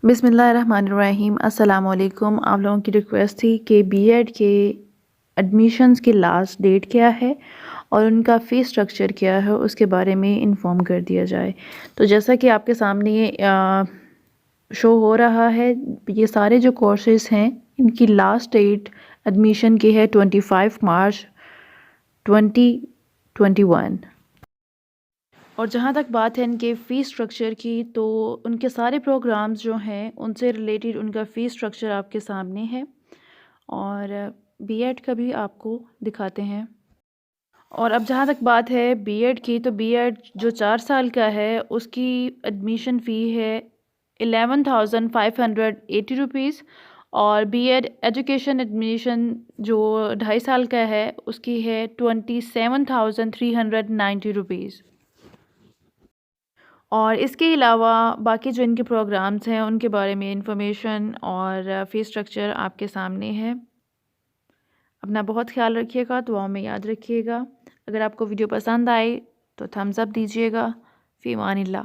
बिस्मिल्लाहिर्रहमानिर्रहीम। अस्सलाम वालेकुम। आप लोगों की रिक्वेस्ट थी कि बीएड के एडमिशन्स की लास्ट डेट क्या है और उनका फ़ीस स्ट्रक्चर क्या है उसके बारे में इन्फॉर्म कर दिया जाए। तो जैसा कि आपके सामने ये शो हो रहा है, ये सारे जो कोर्सेज़ हैं इनकी लास्ट डेट एडमिशन की है 25 मार्च 2021। और जहाँ तक बात है इनके फ़ीस स्ट्रक्चर की, तो उनके सारे प्रोग्राम्स जो हैं उनसे रिलेटेड उनका फ़ीस स्ट्रक्चर आपके सामने है और बीएड का भी आपको दिखाते हैं। और अब जहाँ तक बात है बीएड की, तो बीएड जो 4 साल का है उसकी एडमिशन फ़ी है 11,580 रुपीज़ और बीएड एजुकेशन एडमिशन जो 2.5 साल का है उसकी है 27,390 रुपीज़। और इसके अलावा बाकी जो इनके प्रोग्राम्स हैं उनके बारे में इंफॉर्मेशन और फ़ीस स्ट्रक्चर आपके सामने है। अपना बहुत ख्याल रखिएगा, दुआओं में याद रखिएगा। अगर आपको वीडियो पसंद आए तो थम्स अप दीजिएगा। फ़ी अमानिल्लाह।